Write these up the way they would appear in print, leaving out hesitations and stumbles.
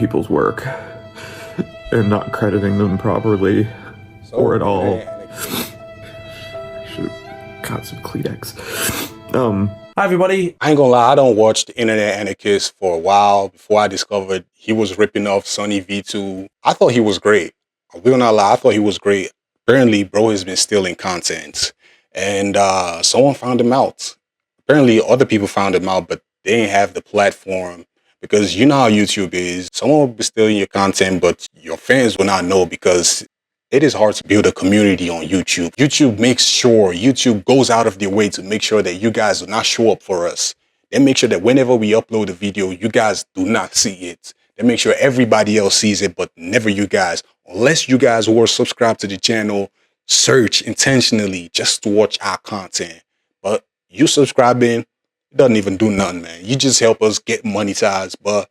people's work and not crediting them properly or at all. Should have got some Kleenex. Hi everybody. I ain't gonna lie, I don't watch the Internet Anarchist for a while before I discovered he was ripping off Sonny V2. I thought he was great. I will not lie, I thought he was great. Apparently, bro has been stealing content. And someone found him out. Apparently, other people found him out, but they didn't have the platform. Because you know how YouTube is. Someone will be stealing your content, but your fans will not know because it is hard to build a community on YouTube. YouTube goes out of their way to make sure that you guys do not show up for us. They make sure that whenever we upload a video, you guys do not see it. They make sure everybody else sees it, but never you guys. Unless you guys who are subscribed to the channel, search intentionally just to watch our content. But you subscribing, it doesn't even do nothing, man. You just help us get monetized, but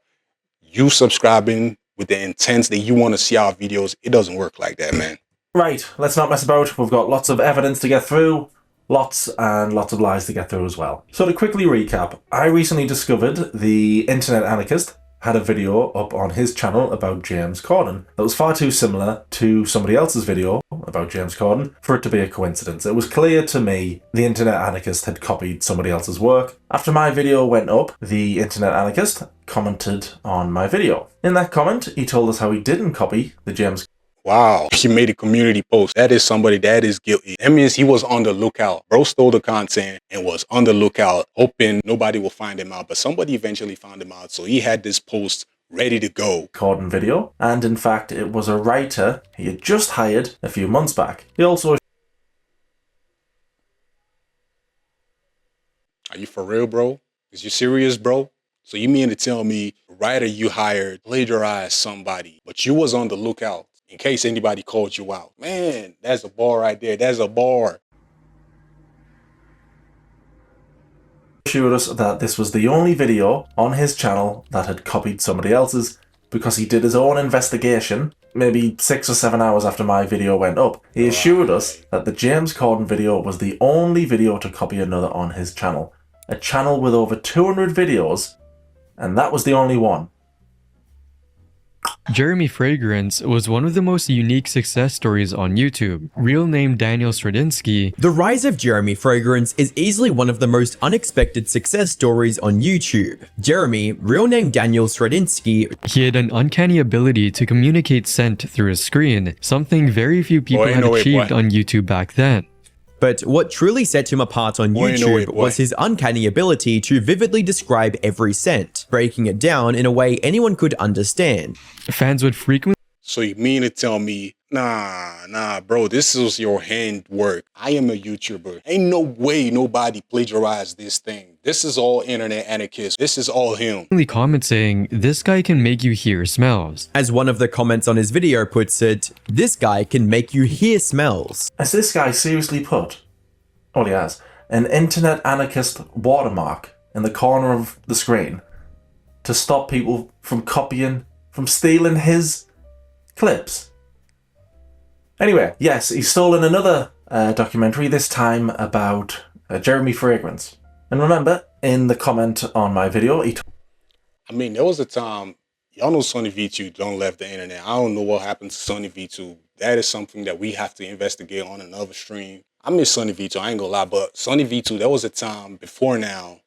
you subscribing with the intent that you want to see our videos, it doesn't work like that, man. Right, let's not mess about. We've got lots of evidence to get through, lots and lots of lies to get through as well. So to quickly recap, I recently discovered the Internet Anarchist had a video up on his channel about James Corden that was far too similar to somebody else's video about James Corden for it to be a coincidence. It was clear to me the Internet Anarchist had copied somebody else's work. After my video went up, the Internet Anarchist commented on my video. In that comment, he told us how he didn't copy the James. Wow, he made a community post. That is somebody that is guilty. That means he was on the lookout. Bro stole the content and was on the lookout, hoping nobody will find him out. But somebody eventually found him out. So he had this post ready to go. Corden video. And in fact, it was a writer he had just hired a few months back. He also... Are you for real, bro? Is you serious, bro? So you mean to tell me the writer you hired plagiarized somebody, but you was on the lookout in case anybody called you out? Man, that's a bar right there. That's a bar. Assured us that this was the only video on his channel that had copied somebody else's because he did his own investigation maybe 6 or 7 hours after my video went up. He assured us that the James Corden video was the only video to copy another on his channel. A channel with over 200 videos, and that was the only one. Jeremy Fragrance was one of the most unique success stories on YouTube. Real name Daniel Sxnxkx. The rise of Jeremy Fragrance is easily one of the most unexpected success stories on YouTube. Jeremy, real name Daniel Sxnxkx, He had an uncanny ability to communicate scent through a screen, something very few people had achieved on YouTube back then. but what truly set him apart on YouTube was his uncanny ability to vividly describe every scent, breaking it down in a way anyone could understand. Fans would frequently... So you mean to tell me, nah, bro, this is your handwork. I am a YouTuber. Ain't no way nobody plagiarized this thing. This is all Internet Anarchist. This is all him. comment saying, this guy can make you hear smells. As one of the comments on his video puts it, this guy can make you hear smells. Has this guy seriously put, oh he has, an Internet Anarchist watermark in the corner of the screen to stop people from copying, from stealing his clips? Anyway, yes, he's stolen another documentary, this time about Jeremy Fragrance. And remember, in the comment on my video, I mean, there was a time, y'all know Sonny V2 don't left the internet. I don't know what happened to Sonny V2. That is something that we have to investigate on another stream. I miss Sonny V2, I ain't gonna lie, but Sonny V2, there was a time before now,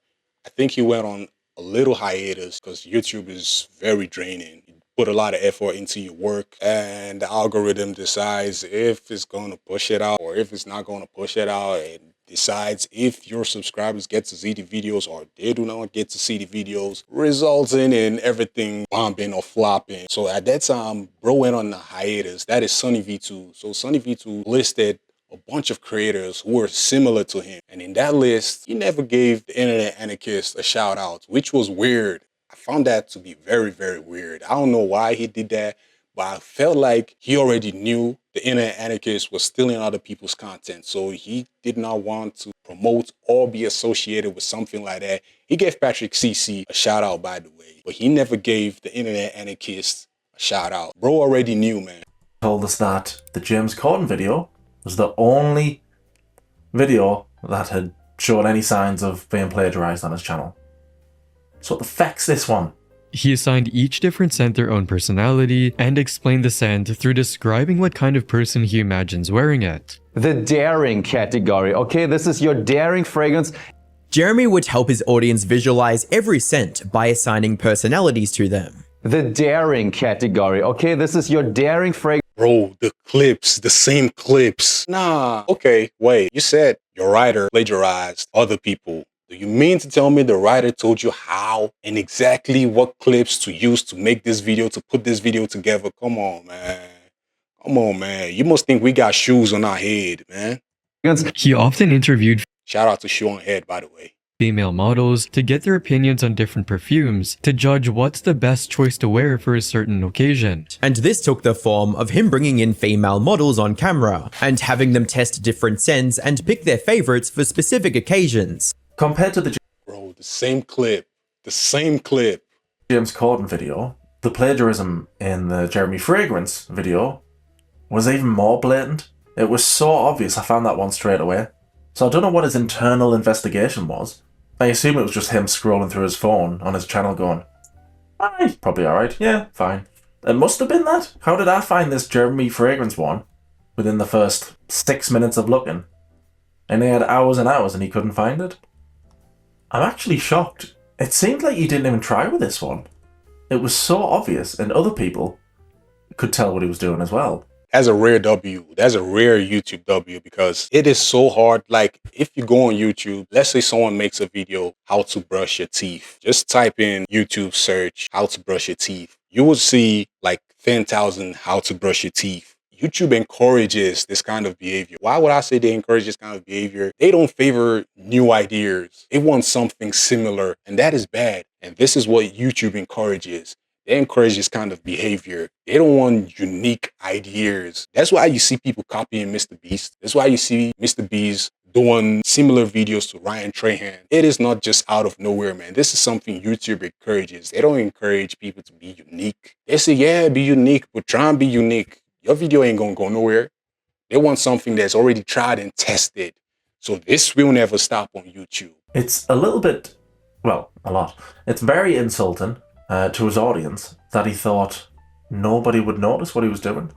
I think he went on a little hiatus because YouTube is very draining. Put a lot of effort into your work and the algorithm decides if it's going to push it out or if it's not going to push it out, and decides if your subscribers get to see the videos or they do not get to see the videos, resulting in everything bombing or flopping. So at that time, bro went on a hiatus. That is Sonny V2. So Sonny V2 listed a bunch of creators who were similar to him. And in that list, he never gave the Internet Anarchist a shout out, which was weird. I found that to be very, very weird. I don't know why he did that, but I felt like he already knew the Internet Anarchist was stealing other people's content. So he did not want to promote or be associated with something like that. He gave Patrick CC a shout out, by the way, but he never gave the Internet Anarchist a shout out. Bro already knew, man. told us that the James Corden video was the only video that had shown any signs of being plagiarized on his channel. So what the feck's this one? He assigned each different scent their own personality and explained the scent through describing what kind of person he imagines wearing it. The daring category. Okay, this is your daring fragrance. Jeremy would help his audience visualize every scent by assigning personalities to them. The daring category. Okay, this is your daring fragrance. Bro, the clips, the same clips. Nah, okay, wait. You said your writer plagiarized other people. Do you mean to tell me the writer told you how and exactly what clips to use to make this video, to put this video together? Come on, man. Come on, man. You must think we got shoes on our head, man. He often interviewed Shout out to Shoe on Head, by the way. Female models to get their opinions on different perfumes to judge what's the best choice to wear for a certain occasion. And this took the form of him bringing in female models on camera and having them test different scents and pick their favorites for specific occasions. Compared to the Bro, the same clip. The same clip. James Corden video, the plagiarism in the Jeremy Fragrance video was even more blatant. It was so obvious, I found that one straight away. So I don't know what his internal investigation was. I assume it was just him scrolling through his phone on his channel going, he's probably alright, yeah, fine. It must have been that. How did I find this Jeremy Fragrance one within the first 6 minutes of looking? And he had hours and hours and he couldn't find it? I'm actually shocked. It seemed like he didn't even try with this one. It was so obvious and other people could tell what he was doing as well. That's a rare W. That's a rare YouTube W because it is so hard. Like if you go on YouTube, let's say someone makes a video, how to brush your teeth. Just type in YouTube search, how to brush your teeth. You will see like 10,000 how to brush your teeth. YouTube encourages this kind of behavior. Why would I say they encourage this kind of behavior? They don't favor new ideas. They want something similar, and that is bad. And this is what YouTube encourages. They encourage this kind of behavior. They don't want unique ideas. That's why you see people copying Mr. Beast. That's why you see Mr. Beast doing similar videos to Ryan Trahan. It is not just out of nowhere, man. This is something YouTube encourages. They don't encourage people to be unique. They say, yeah, be unique, but try and be unique. Your video ain't gonna go nowhere. They want something that's already tried and tested. So this will never stop on YouTube. It's a little bit, well, a lot. It's very insulting to his audience that he thought nobody would notice what he was doing.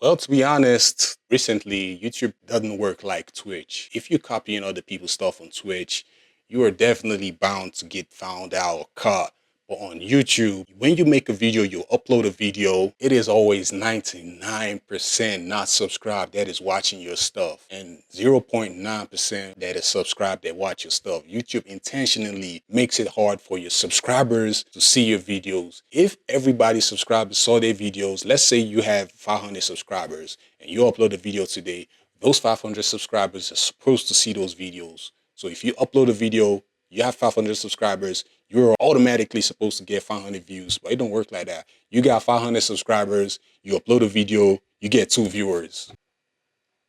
Well, to be honest, recently, YouTube doesn't work like Twitch. If you're copying other people's stuff on Twitch, you are definitely bound to get found out or caught. But on YouTube, when you make a video, you upload a video, it is always 99% not subscribed that is watching your stuff and 0.9% that is subscribed that watch your stuff. YouTube intentionally makes it hard for your subscribers to see your videos. If everybody subscribers saw their videos, let's say you have 500 subscribers and you upload a video today, those 500 subscribers are supposed to see those videos. So if you upload a video, you have 500 subscribers, you're automatically supposed to get 500 views, but it don't work like that. You got 500 subscribers, you upload a video, you get 2 viewers.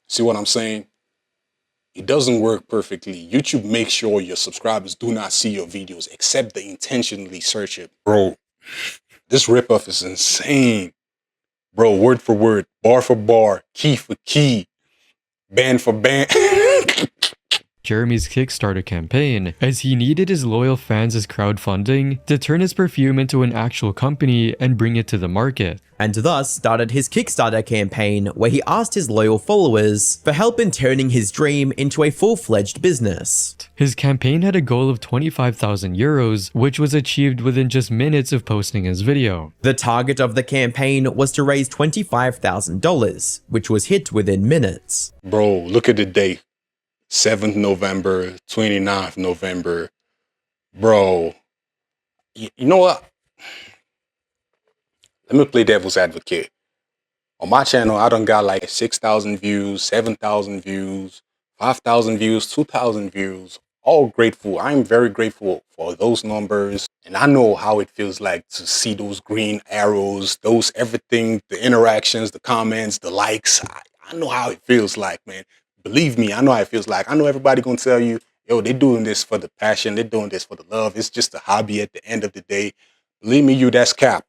See what I'm saying? It doesn't work perfectly. YouTube makes sure your subscribers do not see your videos except they intentionally search it. Bro, this ripoff is insane. Bro, word for word, bar for bar, key for key, band for band. Jeremy's Kickstarter campaign, as he needed his loyal fans as crowdfunding to turn his perfume into an actual company and bring it to the market. And thus started his Kickstarter campaign, where he asked his loyal followers for help in turning his dream into a full-fledged business. His campaign had a goal of 25,000 euros, which was achieved within just minutes of posting his video. The target of the campaign was to raise $25,000, which was hit within minutes. Bro, look at the date. 7th November, 29th November. Bro, you know what? Let me play devil's advocate. On my channel, I done got like 6,000 views, 7,000 views, 5,000 views, 2,000 views. All grateful. I'm very grateful for those numbers. And I know how it feels like to see those green arrows, those everything, the interactions, the comments, the likes. I know how it feels like, man. Believe me, I know how it feels like. I know everybody gonna tell you, yo, they're doing this for the passion. They're doing this for the love. It's just a hobby at the end of the day. Believe me, that's cap.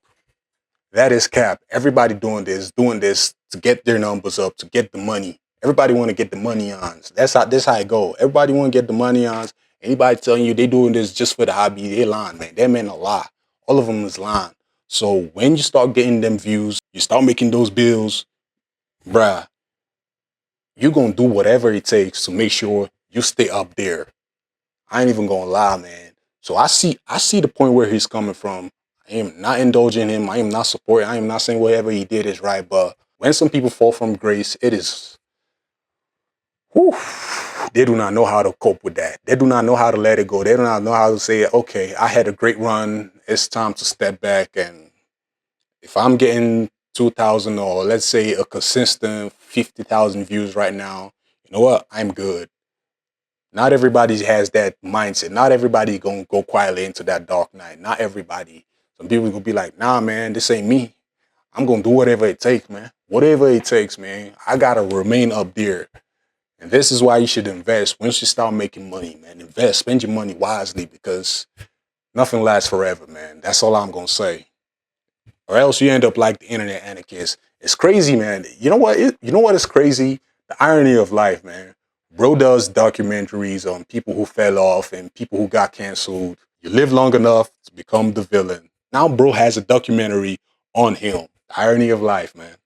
That is cap. Everybody doing this to get their numbers up, to get the money. Everybody want to get the money on. That's how it go. Everybody want to get the money on. Anybody telling you they doing this just for the hobby, they lying, man. That meant a lot. All of them is lying. So when you start getting them views, you start making those bills, bruh, you're going to do whatever it takes to make sure you stay up there. I ain't even going to lie, man. So I see the point where he's coming from. I am not indulging him. I am not supporting. I am not saying whatever he did is right. But when some people fall from grace, it is, whew, they do not know how to cope with that. They do not know how to let it go. They do not know how to say, okay, I had a great run. It's time to step back. And if I'm getting 2,000 or let's say a consistent 50,000 views right now, you know what? I'm good. Not everybody has that mindset. Not everybody gonna go quietly into that dark night. Not everybody. Some people gonna be like, nah, man, this ain't me. I'm gonna do whatever it takes, man. Whatever it takes, man. I gotta remain up there. And this is why you should invest. Once you start making money, man, invest. Spend your money wisely because nothing lasts forever, man. That's all I'm gonna say. Or else you end up like the Internet Anarchist. It's crazy, man. You know what? You know what is crazy? The irony of life, man. Bro does documentaries on people who fell off and people who got canceled. You live long enough to become the villain. Now bro has a documentary on him. The irony of life, man.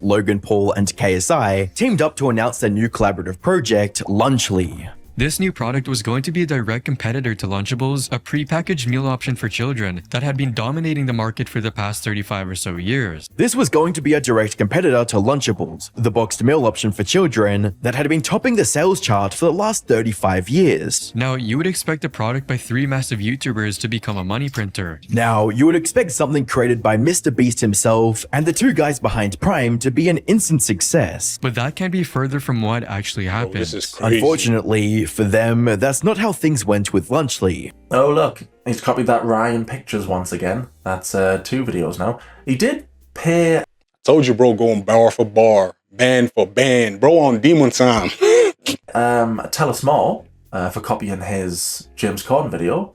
Logan Paul and KSI teamed up to announce their new collaborative project, Lunchly. This new product was going to be a direct competitor to Lunchables, a prepackaged meal option for children that had been dominating the market for the past 35 or so years. This was going to be a direct competitor to Lunchables, the boxed meal option for children that had been topping the sales chart for the last 35 years. Now, you would expect a product by 3 massive YouTubers to become a money printer. Now, you would expect something created by Mr. Beast himself and the 2 guys behind Prime to be an instant success. But that can't be further from what actually happened. This is crazy. Unfortunately, for them, that's not how things went with Lunchly. Oh look, he's copied that Ryan Pictures once again. That's 2 videos now. He did pay... Told you, bro, going bar for bar, band for band. Bro on demon time. Tell us more for copying his James Corden video.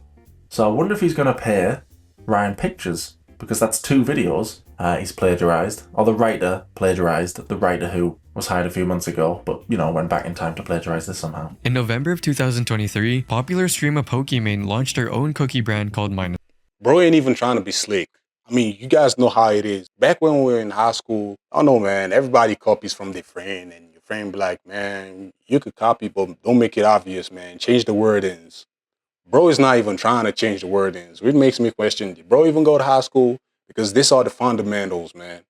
So I wonder if he's going to pay Ryan Pictures, because that's 2 videos he's plagiarized, or the writer plagiarized, the writer who was hired a few months ago, but, you know, went back in time to plagiarize this somehow. In November of 2023, popular streamer Pokimane launched their own cookie brand called Minus. Bro ain't even trying to be slick. I mean, you guys know how it is. Back when we were in high school, I don't know, man, everybody copies from their friend, and your friend be like, man, you could copy, but don't make it obvious, man. Change the wordings. Bro is not even trying to change the wordings. It makes me question, did bro even go to high school? Because these are the fundamentals, man.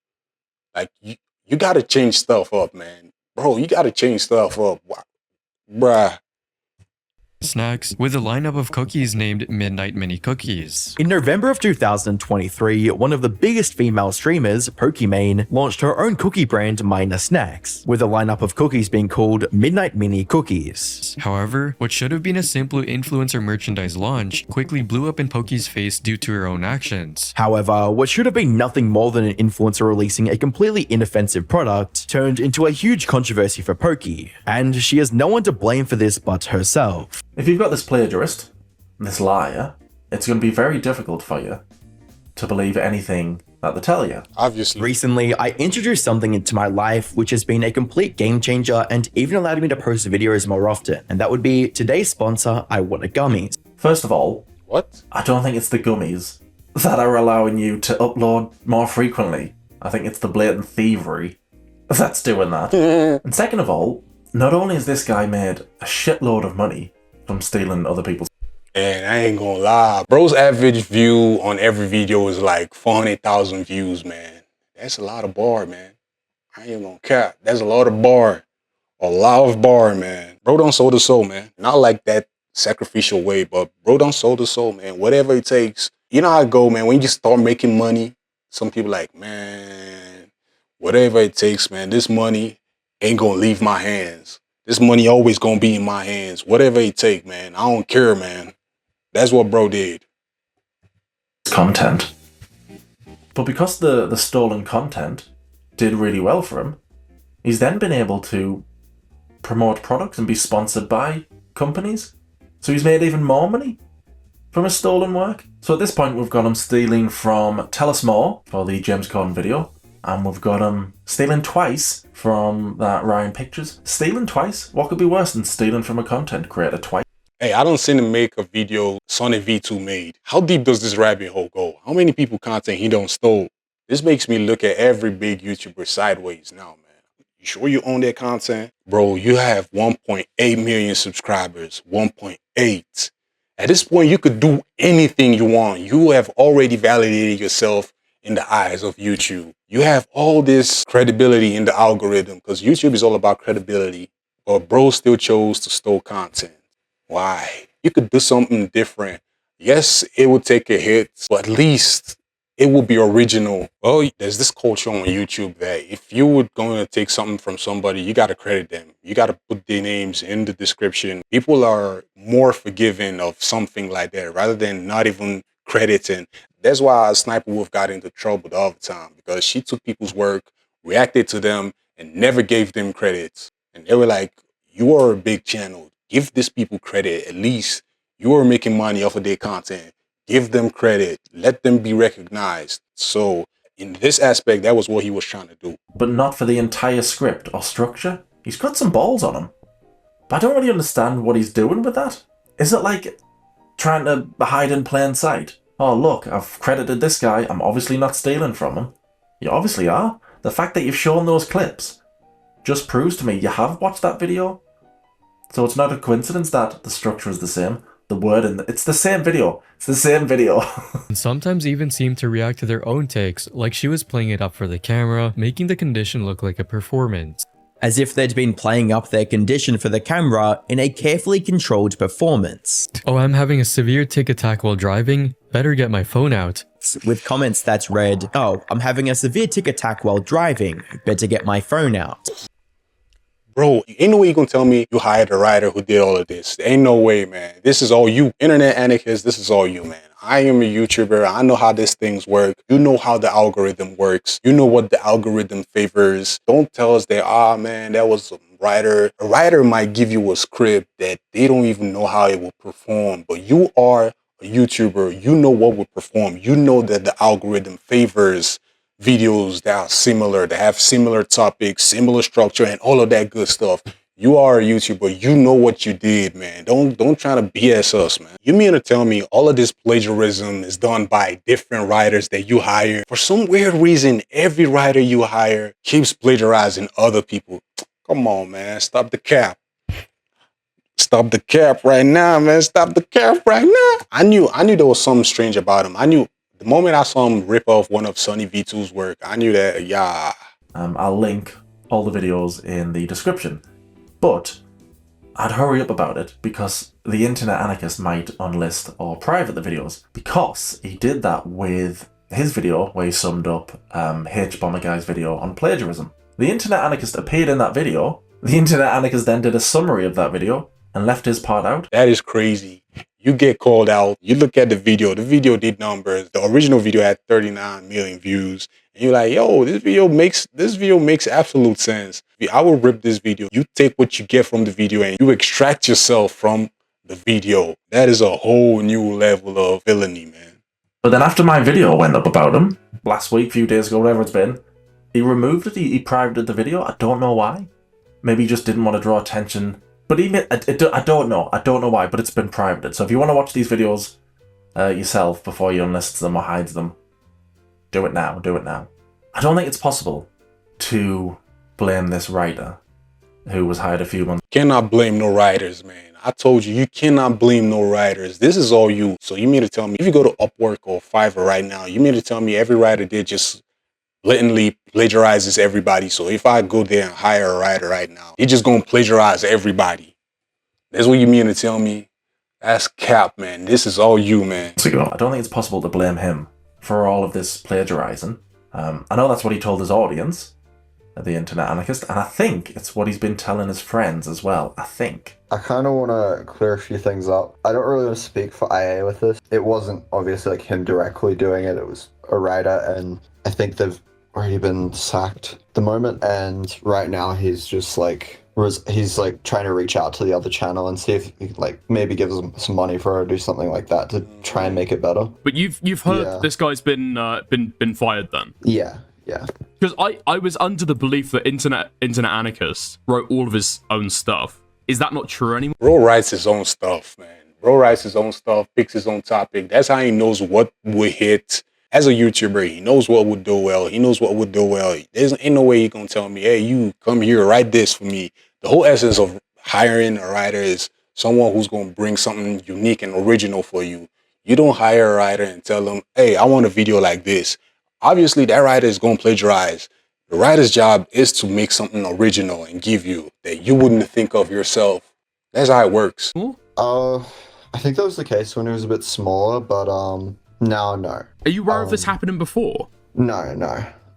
Like, you got to change stuff up, man. Bro, you got to change stuff up. Bruh. Snacks with a lineup of cookies named Midnight Mini Cookies. In November of 2023, one of the biggest female streamers, Pokimane, launched her own cookie brand, Sxnxkx, with a lineup of cookies being called Midnight Mini Cookies. However, what should have been a simple influencer merchandise launch quickly blew up in Poki's face due to her own actions. However, what should have been nothing more than an influencer releasing a completely inoffensive product turned into a huge controversy for Poki, and she has no one to blame for this but herself. If you've got this plagiarist, this liar, it's going to be very difficult for you to believe anything that they tell you. Obviously. Recently, I introduced something into my life which has been a complete game changer and even allowed me to post videos more often, and that would be today's sponsor, I Want a Gummies. First of all, What? I don't think it's the gummies that are allowing you to upload more frequently. I think it's the blatant thievery that's doing that. And second of all, not only has this guy made a shitload of money from stealing other people's... And I ain't gonna lie. Bro's average view on every video is like 400,000 views, man. That's a lot of bar, man. I ain't gonna cap. That's a lot of bar. A lot of bar, man. Bro don't sold the soul, man. Not like that sacrificial way, but bro don't sold the soul, man. Whatever it takes. You know how it go, man. When you start making money, some people like, man, whatever it takes, man. This money ain't gonna leave my hands. This money always gonna be in my hands. Whatever it take, man. I don't care, man. That's what bro did. content. But because the stolen content did really well for him, he's then been able to promote products and be sponsored by companies. So he's made even more money from his stolen work. So at this point we've got him stealing from Tell Us More for the James Corden video. And we've got him stealing twice from that Ryan Pictures. Stealing twice? What could be worse than stealing from a content creator twice? Hey, I don't seen him make a video Sonny V2 made. How deep does this rabbit hole go? How many people content he don't stole? This makes me look at every big YouTuber sideways now, man. You sure you own their content? Bro, you have 1.8 million subscribers. 1.8. At this point, you could do anything you want. You have already validated yourself in the eyes of YouTube. You have all this credibility in the algorithm because YouTube is all about credibility. But bro still chose to steal content. Why? You could do something different. Yes, it would take a hit, but at least it will be original. Well, there's this culture on YouTube that if you were going to take something from somebody, you got to credit them. You got to put their names in the description. People are more forgiving of something like that rather than not even crediting. That's why Sniper Wolf got into trouble all the time, because she took people's work, reacted to them, and never gave them credits. And they were like, you are a big channel. Give these people credit. At least you are making money off of their content. Give them credit. Let them be recognized. So in this aspect, that was what he was trying to do. But not for the entire script or structure. He's got some balls on him. But I don't really understand what he's doing with that. Is it like trying to hide in plain sight? Oh look, I've credited this guy. I'm obviously not stealing from him. You obviously are. The fact that you've shown those clips just proves to me you have watched that video. So it's not a coincidence that the structure is the same. The word and it's the same video. It's the same video. And sometimes even seem to react to their own takes, like she was playing it up for the camera, making the condition look like a performance. As if they'd been playing up their condition for the camera in a carefully controlled performance. Oh, I'm having a severe tic attack while driving? Better get my phone out. With comments that's read, oh, I'm having a severe tic attack while driving. Better get my phone out. Bro, ain't no way you gonna tell me you hired a writer who did all of this. Ain't no way, man. This is all you. Internet Anarchist, this is all you, man. I am a YouTuber. I know how these things work. You know how the algorithm works. You know what the algorithm favors. Don't tell us that, man, that was a writer. A writer might give you a script that they don't even know how it will perform. But you are a YouTuber. You know what will perform. You know that the algorithm favors videos that are similar, that have similar topics, similar structure, and all of that good stuff. You are a YouTuber. You know what you did, man. Don't try to BS us, man. You mean to tell me all of this plagiarism is done by different writers that you hire? For some weird reason, every writer you hire keeps plagiarizing other people. Come on, man. Stop the cap. Stop the cap right now, man. Stop the cap right now. I knew there was something strange about him. I knew the moment I saw him rip off one of Sonny V2's work, I knew that, yeah. I'll link all the videos in the description. But I'd hurry up about it because the Internet Anarchist might unlist or private the videos, because he did that with his video where he summed up H-Bomber Guy's video on plagiarism. The Internet Anarchist appeared in that video. The Internet Anarchist then did a summary of that video and left his part out. That is crazy. You get called out, you look at the video did numbers. The original video had 39 million views. And you're like, yo, this video makes absolute sense. I will rip this video. You take what you get from the video and you extract yourself from the video. That is a whole new level of villainy, man. But then after my video went up about him, last week, few days ago, whatever it's been, he removed it, he privated the video. I don't know why. Maybe he just didn't want to draw attention. But even, I don't know why, but it's been privated. So if you want to watch these videos yourself before you unlists them or hides them, do it now. I don't think it's possible to blame this writer who was hired a few months. Cannot blame no writers, man. I told you cannot blame no writers. This is all you. So you mean to tell me, if you go to Upwork or Fiverr right now, you mean to tell me every writer did just blatantly plagiarizes everybody? So if I go there and hire a writer right now, he's just gonna plagiarize everybody. That's what you mean to tell me? That's cap, man. This is all you, man. I don't think it's possible to blame him for all of this plagiarizing. I know that's what he told his audience, the Internet Anarchist, and I think it's what he's been telling his friends as well, I think. I kind of want to clear a few things up. I don't really want to speak for IA with this. It wasn't obviously like him directly doing it. It was a writer, and I think they've already been sacked at the moment, and right now he's just like he's like trying to reach out to the other channel and see if he like maybe gives them some money for it or do something like that to try and make it better. But you've heard this guy's been fired then? Yeah. Because I was under the belief that Internet Anarchist wrote all of his own stuff. Is that not true anymore? Bro writes his own stuff, man. Bro writes his own stuff, picks his own topic. That's how he knows what would hit. As a YouTuber, he knows what would do well. He knows what would do well. Ain't no way he gonna tell me, hey, you come here, write this for me. The whole essence of hiring a writer is someone who's gonna bring something unique and original for you. You don't hire a writer and tell them, hey, I want a video like this. Obviously, that writer is gonna plagiarize. The writer's job is to make something original and give you that you wouldn't think of yourself. That's how it works. I think that was the case when it was a bit smaller, but now, no. Are you aware of this happening before? No.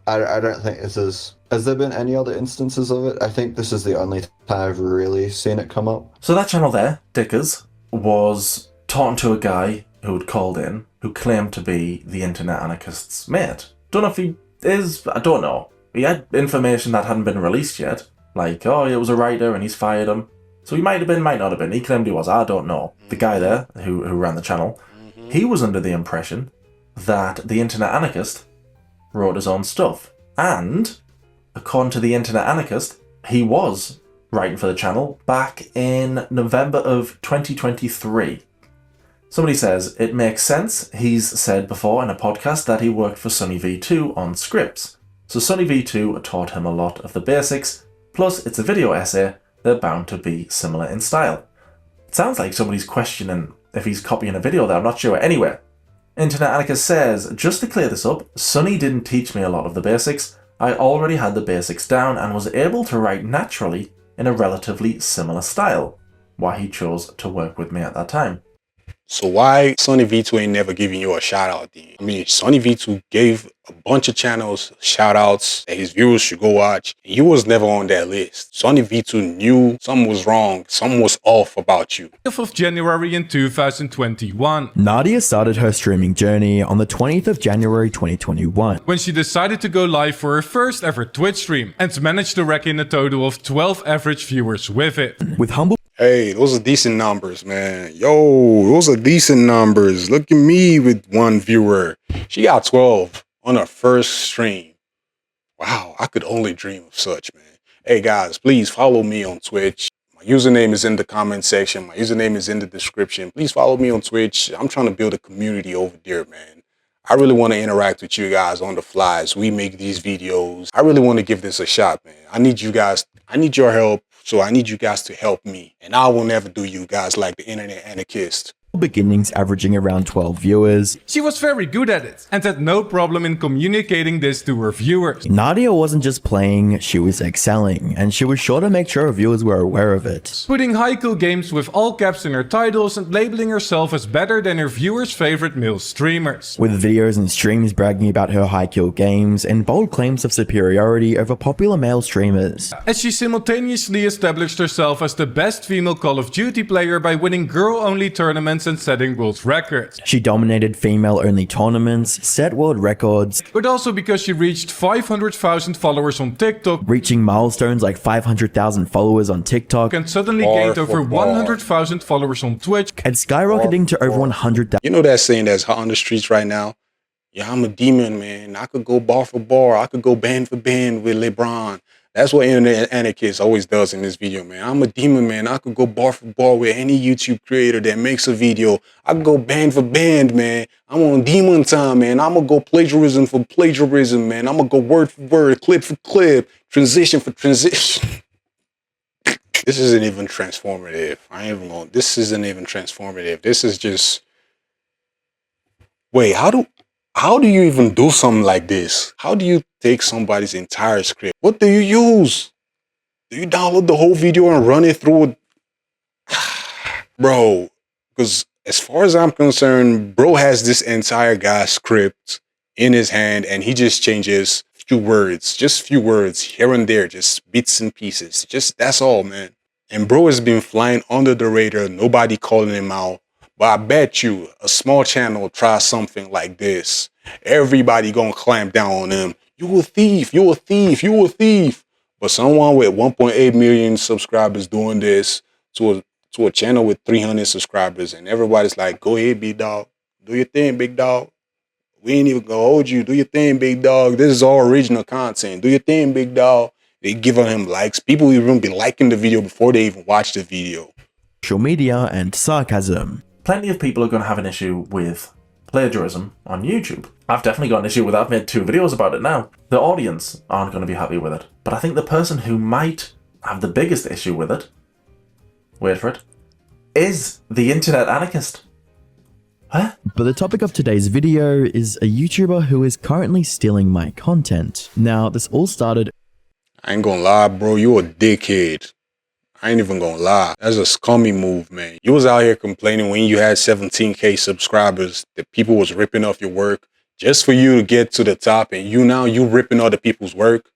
I don't think this is... Has there been any other instances of it? I think this is the only time I've really seen it come up. So that channel there, Dickers, was talking to a guy who had called in, who claimed to be the Internet Anarchist's mate. Don't know if he is, I don't know. He had information that hadn't been released yet. Like, oh, it was a writer and he's fired him. So he might have been, might not have been. He claimed he was, I don't know. The guy there, who ran the channel, he was under the impression that the Internet Anarchist wrote his own stuff. And, according to the Internet Anarchist, he was writing for the channel back in November of 2023. Somebody says, it makes sense. He's said before in a podcast that he worked for Sxnxkx on scripts. So Sxnxkx taught him a lot of the basics, plus it's a video essay, they're bound to be similar in style. It sounds like somebody's questioning if he's copying a video there, I'm not sure. Anyway, Internet Anarchist says, just to clear this up, Sunny didn't teach me a lot of the basics. I already had the basics down and was able to write naturally in a relatively similar style. Why he chose to work with me at that time. So why Sonny V2 ain't never giving you a shout out then? I mean, Sonny V2 gave a bunch of channels shout outs that his viewers should go watch. And you was never on that list. Sonny V2 knew something was wrong, something was off about you. 20th of January in 2021. Nadia started her streaming journey on the 20th of January 2021. When she decided to go live for her first ever Twitch stream and managed to rack in a total of 12 average viewers with it. With humble Hey, those are decent numbers, man. Yo, those are decent numbers. Look at me with 1 viewer. She got 12 on her first stream. Wow, I could only dream of such, man. Hey, guys, please follow me on Twitch. My username is in the comment section. My username is in the description. Please follow me on Twitch. I'm trying to build a community over there, man. I really want to interact with you guys on the fly as we make these videos. I really want to give this a shot, man. I need you guys. I need your help. So I need you guys to help me. And I will never do you guys like the Internet Anarchist. beginnings averaging around 12 viewers. She was very good at it and had no problem in communicating this to her viewers. Nadia wasn't just playing, she was excelling, and she was sure to make sure her viewers were aware of it. Putting haiku games with all caps in her titles and labeling herself as better than her viewers' favorite male streamers. With videos and streams bragging about her high-kill games and bold claims of superiority over popular male streamers. As she simultaneously established herself as the best female Call of Duty player by winning girl-only tournaments and setting world records. She dominated female-only tournaments, set world records, but also because she reached 500,000 followers on TikTok, reaching milestones like 500,000 followers on TikTok, and suddenly gained over 100,000 followers on Twitch, and skyrocketing to over 100,000. You know that saying that's hot on the streets right now? Yeah, I'm a demon, man. I could go bar for bar. I could go band for band with LeBron. That's what Internet Anarchist always does in this video, man. I'm a demon, man. I could go bar for bar with any YouTube creator that makes a video. I could go band for band, man. I'm on demon time, man. I'm going to go plagiarism for plagiarism, man. I'm going to go word for word, clip for clip, transition for transition. This isn't even transformative. This isn't even transformative. This is just... Wait, how do you even do something like this? How do you take somebody's entire script? What do you use? Do you download the whole video and run it through? Bro, because as far as I'm concerned, bro has this entire guy's script in his hand and he just changes few words, just few words here and there, just bits and pieces. Just that's all, man. And bro has been flying under the radar, nobody calling him out. But I bet you a small channel tries something like this. Everybody gonna clamp down on him. You a thief, you a thief, you a thief. But someone with 1.8 million subscribers doing this to a channel with 300 subscribers and everybody's like, go ahead, big dog. Do your thing, big dog. We ain't even gonna hold you. Do your thing, big dog. This is all original content. Do your thing, big dog. They giving him likes. People even be liking the video before they even watch the video. Social media and sarcasm. Plenty of people are going to have an issue with plagiarism on YouTube. I've definitely got an issue with it. I've made 2 videos about it now. The audience aren't going to be happy with it. But I think the person who might have the biggest issue with it, wait for it, is the Internet Anarchist. Huh? But the topic of today's video is a YouTuber who is currently stealing my content. Now, this all started... I ain't gonna lie, bro. You a dickhead. I ain't even gonna lie. That's a scummy move, man. You was out here complaining when you had 17K subscribers that people was ripping off your work just for you to get to the top, and you ripping other people's work.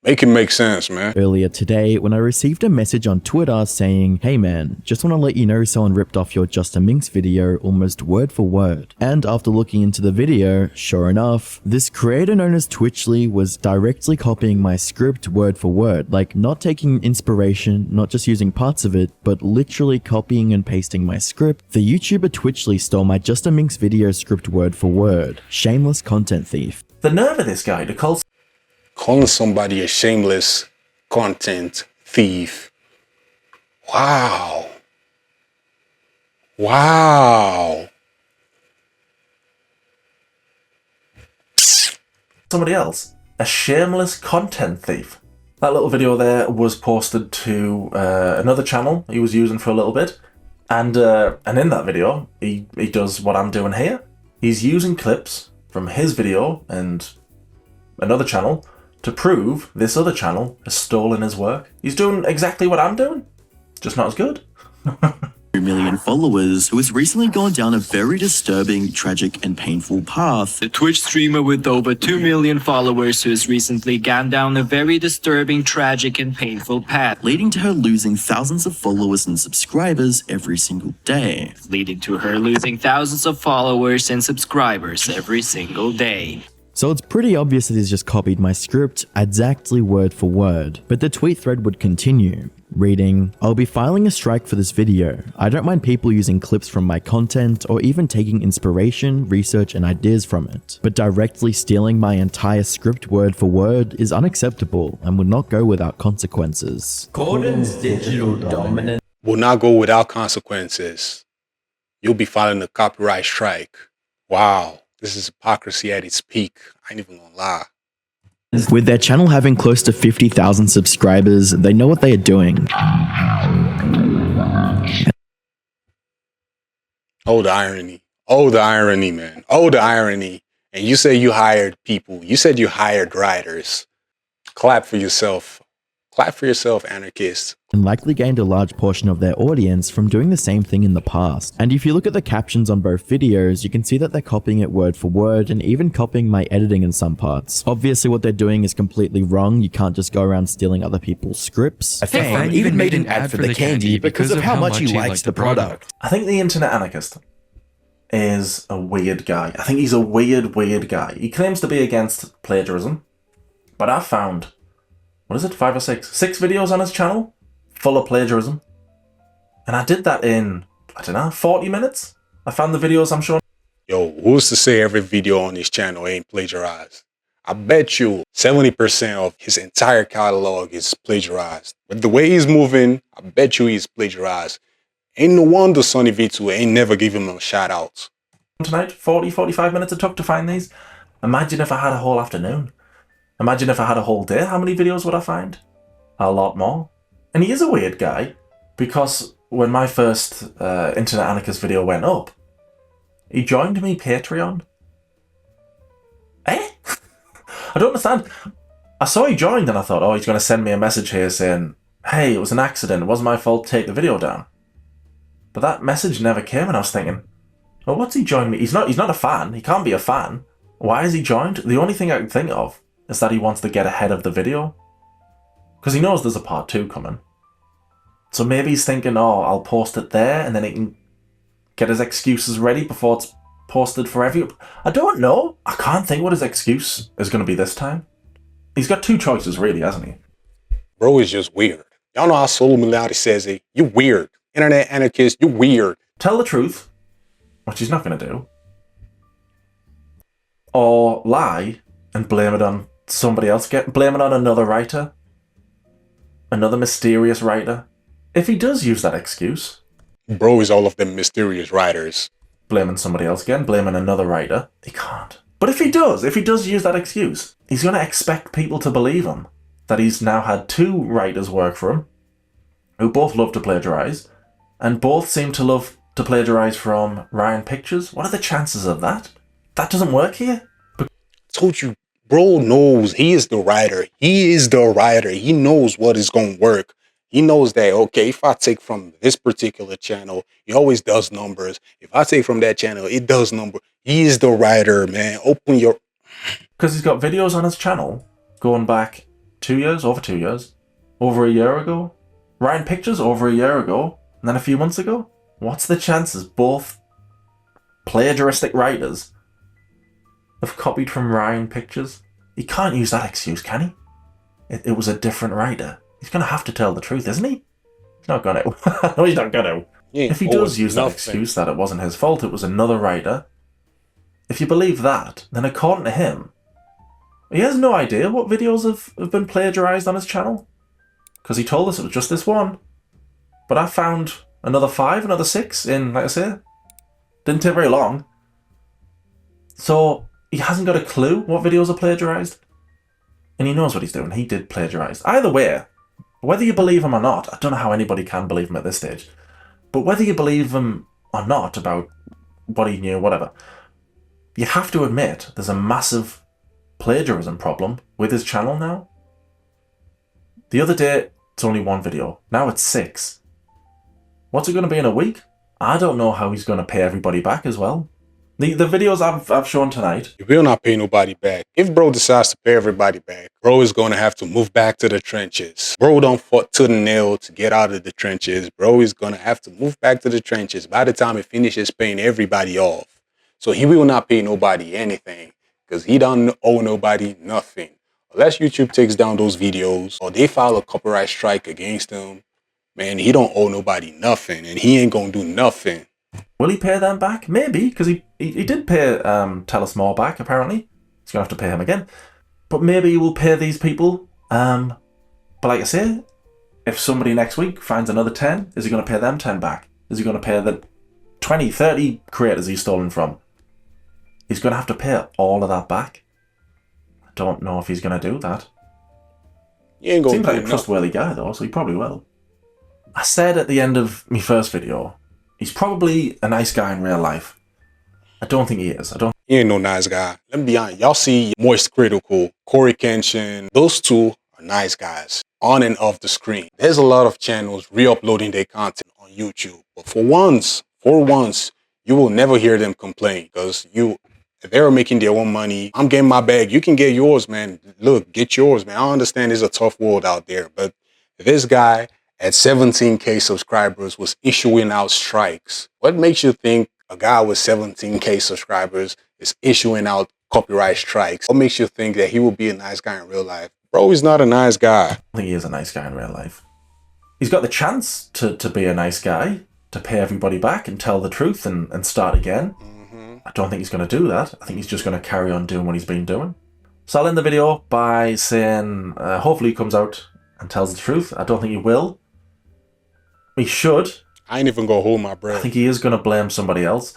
Make it make sense, man. Earlier today, when I received a message on Twitter saying, "Hey man, just want to let you know someone ripped off your Sxnxkx video almost word for word." And after looking into the video, sure enough, this creator known as Twitchly was directly copying my script word for word, like not taking inspiration, not just using parts of it, but literally copying and pasting my script. The YouTuber Twitchly stole my Sxnxkx video script word for word. Shameless content thief. The nerve of this guy to calling somebody a shameless content thief. Wow. Wow. somebody else a shameless content thief. That little video there was posted to another channel he was using for a little bit, and in that video he does what I'm doing here. He's using clips from his video and another channel to prove this other channel has stolen his work. He's doing exactly what I'm doing, just not as good. 2 million followers, who has recently gone down a very disturbing, tragic, and painful path. The Twitch streamer with over 2 million followers who has recently gone down a very disturbing, tragic, and painful path, leading to her losing thousands of followers and subscribers every single day. leading to her losing thousands of followers and subscribers every single day. So it's pretty obvious that he's just copied my script exactly word for word. But the tweet thread would continue, reading, "I'll be filing a strike for this video. I don't mind people using clips from my content or even taking inspiration, research, and ideas from it. But directly stealing my entire script word for word is unacceptable and would not go without consequences." Gordon's digital dominance will not go without consequences. You'll be filing a copyright strike. Wow. This is hypocrisy at its peak. I ain't even gonna lie. With their channel having close to 50,000 subscribers, they know what they are doing. Oh, the irony. Oh, the irony, man. Oh, the irony. And you say you hired people. You said you hired writers. Clap for yourself. Clap for yourself, anarchist. And likely gained a large portion of their audience from doing the same thing in the past. And if you look at the captions on both videos, you can see that they're copying it word for word and even copying my editing in some parts. Obviously what they're doing is completely wrong. You can't just go around stealing other people's scripts. A fan even made an ad for the candy because of how much he likes the product. I think the Internet Anarchist is a weird guy. I think he's a weird guy. He claims to be against plagiarism, but I've found, what is it, 5 or 6? 6 videos on his channel full of plagiarism. And I did that in, I don't know, 40 minutes? I found the videos I'm showing. Yo, who's to say every video on his channel ain't plagiarized? I bet you 70% of his entire catalog is plagiarized. But the way he's moving, I bet you he's plagiarized. Ain't no wonder Sonny V2 ain't never give him a shout out. Tonight, 40, 45 minutes it took to find these. Imagine if I had a whole afternoon. Imagine if I had a whole day, how many videos would I find? A lot more. And he is a weird guy, because when my first Internet Anarchist video went up, he joined me Patreon. Eh? I don't understand. I saw he joined and I thought, oh, he's going to send me a message here saying, hey, it was an accident, it wasn't my fault, take the video down. But that message never came and I was thinking, well, what's he joined me? He's not a fan, he can't be a fan. Why is he joined? The only thing I can think of is that he wants to get ahead of the video. Because he knows there's a part 2 coming. So maybe he's thinking, oh, I'll post it there and then he can get his excuses ready before it's posted for everyone. I don't know. I can't think what his excuse is going to be this time. He's got 2 choices really, hasn't he? Bro is just weird. Y'all know how Solo Milati says it. You weird. Internet Anarchist, you weird. Tell the truth, which he's not going to do. Or lie and blame it on somebody else. Blame it on another writer another mysterious writer? If he does use that excuse, Bro is all of them mysterious writers. blaming somebody else again, blaming another writer, he can't. But if he does use that excuse, he's going to expect people to believe him. That he's now had 2 writers work for him, who both love to plagiarize, and both seem to love to plagiarize from Ryan Pictures. What are the chances of that? That doesn't work here. Told you, bro knows he is the writer. He is the writer. He knows what is going to work. He knows that, okay, if I take from this particular channel, he always does numbers. If I take from that channel, it does number. He is the writer, man. Open your... Because he's got videos on his channel going back 2 years, over 2 years, over a year ago. Ryan Pictures over a year ago, and then a few months ago. What's the chances both plagiaristic writers have copied from Ryan Pictures? He can't use that excuse, can he? It was a different writer. He's going to have to tell the truth, isn't he? He's not going to. No, he's not going to. If he does use that excuse that it wasn't his fault, it was another writer, if you believe that, then according to him, he has no idea what videos have been plagiarized on his channel. Because he told us it was just this one. But I found another 5, another 6 in, like I say, didn't take very long. So he hasn't got a clue what videos are plagiarized. And he knows what he's doing. He did plagiarize. Either way, whether you believe him or not, I don't know how anybody can believe him at this stage, but whether you believe him or not about what he knew, whatever, you have to admit there's a massive plagiarism problem with his channel now. The other day, it's only 1 video. Now it's 6. What's it going to be in a week? I don't know how he's going to pay everybody back as well. The videos I've shown tonight. He will not pay nobody back. If bro decides to pay everybody back, bro is going to have to move back to the trenches. Bro don't fought to the nail to get out of the trenches. Bro is going to have to move back to the trenches by the time he finishes paying everybody off. So he will not pay nobody anything because he don't owe nobody nothing. Unless YouTube takes down those videos or they file a copyright strike against him, man, he don't owe nobody nothing and he ain't going to do nothing. Will he pay them back? Maybe, because he did pay Tell Us More back, apparently. He's going to have to pay him again. But maybe he will pay these people. But like I say, if somebody next week finds another 10, is he going to pay them 10 back? Is he going to pay the 20, 30 creators he's stolen from? He's going to have to pay all of that back. I don't know if he's going to do that. He ain't gonna Seems like a do trustworthy guy, though, so he probably will. I said at the end of my first video, he's probably a nice guy in real life. I don't think he is. He ain't no nice guy. Let me be honest. Y'all see Moist Critical, Corey Kenshin. Those 2 are nice guys on and off the screen. There's a lot of channels re-uploading their content on YouTube. But for once, you will never hear them complain because they're making their own money. I'm getting my bag. You can get yours, man. Look, get yours, man. I understand it's a tough world out there, but this guy at 17K subscribers was issuing out strikes. What makes you think a guy with 17K subscribers is issuing out copyright strikes? What makes you think that he will be a nice guy in real life? Bro, he's not a nice guy. I think he is a nice guy in real life. He's got the chance to be a nice guy, to pay everybody back and tell the truth and start again. I don't think he's going to do that. I think he's just going to carry on doing what he's been doing. So I'll end the video by saying, hopefully he comes out and tells the truth. I don't think he will. He should. I ain't even gonna hold my breath. I think he is going to blame somebody else.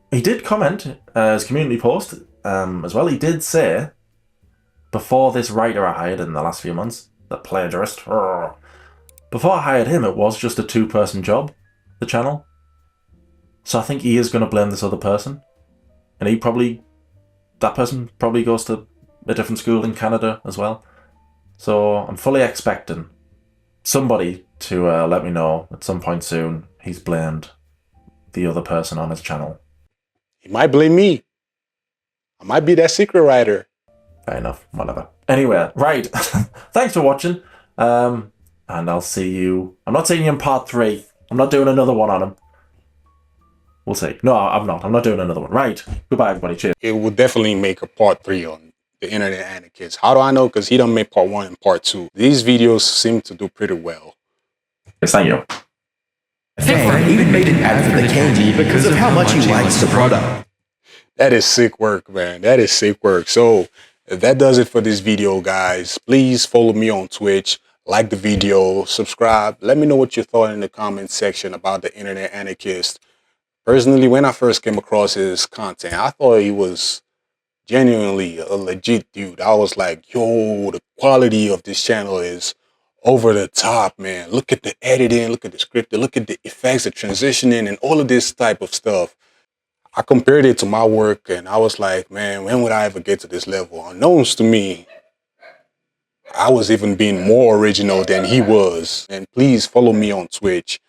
He did comment his community post as well. He did say, before this writer I hired in the last few months, the plagiarist, before I hired him, it was just a 2-person job, the channel. So I think he is going to blame this other person. And that person probably goes to a different school in Canada as well. So I'm fully expecting somebody to let me know at some point soon he's blamed the other person on his channel. He might blame me. I might be that secret writer. Fair enough, whatever. Anyway, right. Thanks for watching. And I'll see you. I'm not seeing you in part 3. I'm not doing another one on him. We'll see. No, I'm not. I'm not doing another one. Right. Goodbye, everybody. Cheers. It will definitely make a part 3 on the Internet Anarchist. How do I know? Because he done made part 1 and part 2. These videos seem to do pretty well. Yes, thank you. Fan even made an ad for the candy because of how much he likes the product. That is sick work, man. That is sick work. So that does it for this video, guys. Please follow me on Twitch. like the video, subscribe. Let me know what you thought in the comment section about the Internet Anarchist. Personally, when I first came across his content, I thought he was genuinely a legit dude. I was like, yo, the quality of this channel is over the top, man. Look at the editing, look at the scripting, look at the effects, the transitioning, and all of this type of stuff. I compared it to my work, and I was like, man, when would I ever get to this level? Unknowns to me, I was even being more original than he was. And please follow me on Twitch.